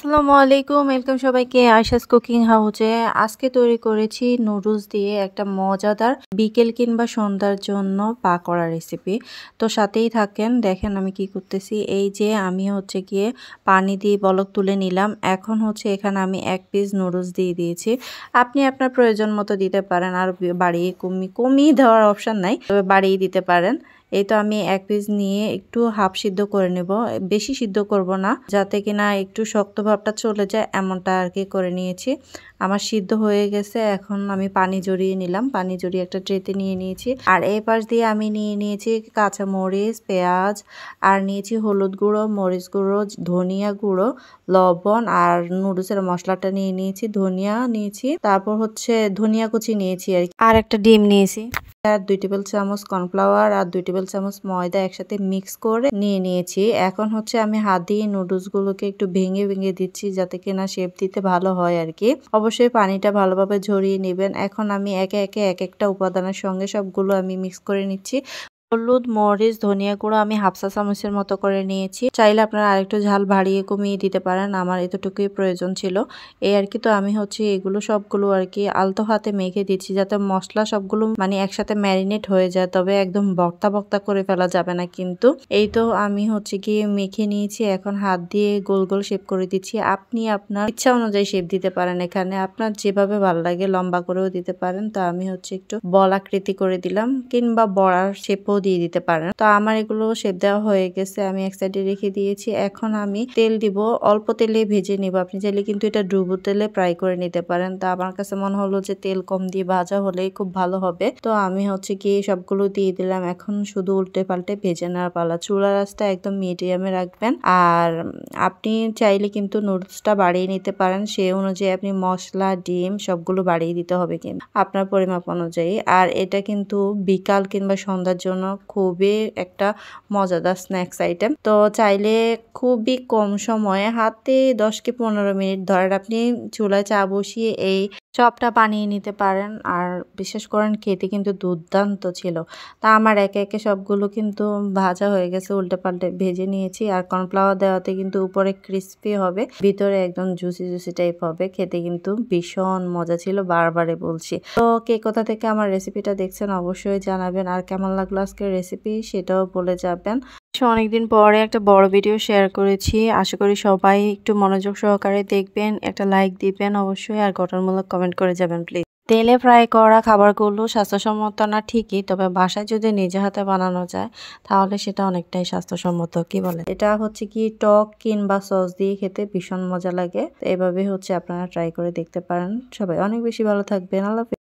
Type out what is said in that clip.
আসসালামু আলাইকুম, ওয়েলকাম সবাইকে আয়শাস কুকিং হাউসে। আজকে তৈরি করেছি নুডলস দিয়ে একটা মজাদার বিকেল কিংবা সন্ধ্যার জন্য পাকোড়া রেসিপি। তো সাথেই থাকেন, দেখেন আমি কি করতেছি। এই যে আমি হচ্ছে গিয়ে পানি দিয়ে বলক তুলে নিলাম। এখন হচ্ছে এখানে আমি 1 পিস নুডলস দিয়ে দিয়েছি। আপনি আপনার প্রয়োজন মতো দিতে পারেন, আর বাড়িয়ে কমিয়ে দেওয়ার অপশান নাই, তবে বাড়িয়ে দিতে পারেন। এই তো আমি 1 পিস নিয়ে একটু হাফ সিদ্ধ করে নেব, বেশি সিদ্ধ করব না, যাতে কিনা একটু শক্ত ভাবটা চলে যায়, এমনটা আর কি করে নিয়েছি। আমার সিদ্ধ হয়ে গেছে, এখন আমি পানি জড়িয়ে নিলাম, পানি জড়িয়ে একটা ট্রেতে নিয়ে নিয়েছি। আর এই পাশ দিয়ে আমি নিয়ে নিয়েছি কাঁচা মরিচ, পেঁয়াজ, আর নিয়েছি হলুদ গুঁড়ো, মরিচ গুঁড়ো, ধনিয়া গুঁড়ো, লবণ, আর নুডলসের মশলাটা নিয়ে নিয়েছি, ধনিয়া নিয়েছি, তারপর হচ্ছে ধনিয়া কুচি নিয়েছি আর একটা ডিম নিয়েছি, আর 2 টেবিল চামচ কর্নফ্লাওয়ার আর 2 টেবিল চামচ ময়দা একসাথে মিক্স করে নিয়ে নিয়েছি। এখন হচ্ছে আমি হাত দিয়ে নুডলস গুলোকে একটু ভেঙে ভেঙে দিচ্ছি, যাতে কিনা শেপ দিতে ভালো হয় আর কি। অবশ্যই পানিটা ভালোভাবে ঝরিয়ে নেবেন। এখন আমি একে একে এক একটা উপাদানের সঙ্গে সবগুলো আমি মিক্স করে নিচ্ছি। হলুদ, মরিচ, ধনিয়া গুঁড়ো আমি হাফ চা চামচের মতো করে নিয়েছি। চাইলে আপনারা আরেকটু ঝাল বাড়িয়ে কমিয়ে দিতে পারেন, আমার এতটুকুই প্রয়োজন ছিল এই আর কি। তো আমি হচ্ছে এগুলো সবগুলো আর কি আলতো হাতে মেখে দিচ্ছি, যাতে মশলা সবগুলো মানে একসাথে ম্যারিনেট হয়ে যায়, তবে একদম বক্তা বক্তা করে ফেলা যাবে না কিন্তু। এই তো আমি হচ্ছে গিয়ে মেখে নিয়েছি, এখন হাত দিয়ে গোল গোল শেপ করে দিচ্ছি। আপনি আপনার ইচ্ছা অনুযায়ী শেপ দিতে পারেন, এখানে আপনার যেভাবে ভালো লাগে লম্বা করেও দিতে পারেন। তো আমি হচ্ছে একটু বল আকৃতি করে দিলাম, কিংবা বড়ার শেপও দিয়ে দিতে পারেন। তো আমার এগুলো শেপ দেওয়া হয়ে গেছে, আমি এক সাইডে রেখে দিয়েছি। এখন আমি তেল দিব, অল্প তেলে ভেজে নিব। আপনি চাইলে কিন্তু এটা ডুবো তেলে ফ্রাই করে নিতে পারেন। তো আমার কাছে মনে হলো যে তেল কম দিয়ে ভাজা হলেই খুব ভালো হবে। তো আমি হচ্ছে কি সবগুলো দিয়ে দিলাম, এখন শুধু উল্টে পাল্টে ভেজে নেওয়ার পালা। চুলার আঁচটা একদম মিডিয়ামে রাখবেন। আর আপনি চাইলে কিন্তু নুডলসটা বাড়িয়ে নিতে পারেন, সেই অনুযায়ী আপনি মশলা, ডিম সবগুলো বাড়িয়ে দিতে হবে কিন্তু আপনার পরিমাপ অনুযায়ী। আর এটা কিন্তু বিকাল কিংবা সন্ধ্যার জন্য খুবই একটা মজাদার স্ন্যাক্স আইটেম। তো চাইলে খুবই কম সময়ে হাতে 10 কি 15 মিনিট ধরেন আপনি চুলায় চা বসিয়ে এই চপটা বানিয়ে নিতে পারেন। আর বিশেষ করেন খেতে কিন্তু দুর্দান্ত ছিল। তা আমার একে একে সবগুলো কিন্তু ভাজা হয়ে গেছে, উল্টে পাল্টে ভেজে নিয়েছি। আর কর্নফ্লাওয়ার দেওয়াতে কিন্তু উপরে ক্রিস্পি হবে, ভিতরে একদম জুসি জুসি টাইপ হবে, খেতে কিন্তু ভীষণ মজা ছিল, বারবারে বলছি। তো কে কোথা থেকে আমার রেসিপিটা দেখছেন অবশ্যই জানাবেন, আর কেমন লাগলো আজকের রেসিপি সেটাও বলে যাবেন। অনেকদিন পরে একটা বড় ভিডিও শেয়ার করেছি, আশা করি সবাই একটু মনোযোগ সহকারে দেখবেন, একটা লাইক দিবেন অবশ্যই, আর গঠনমূলক কমেন্ট করে যাবেন প্লিজ। তেলে ফ্রাই করা খাবারগুলো স্বাস্থ্যসম্মত না ঠিকই, তবে বাসায় যদি নিজে হাতে বানানো যায় তাহলে সেটা অনেকটাই স্বাস্থ্যসম্মত, কি বলে। এটা হচ্ছে কি টক কিংবা সস দিয়ে খেতে ভীষণ মজা লাগে। তো এভাবে হচ্ছে আপনারা ট্রাই করে দেখতে পারেন। সবাই অনেক বেশি ভালো থাকবেন। আল্লাহ হাফেজ।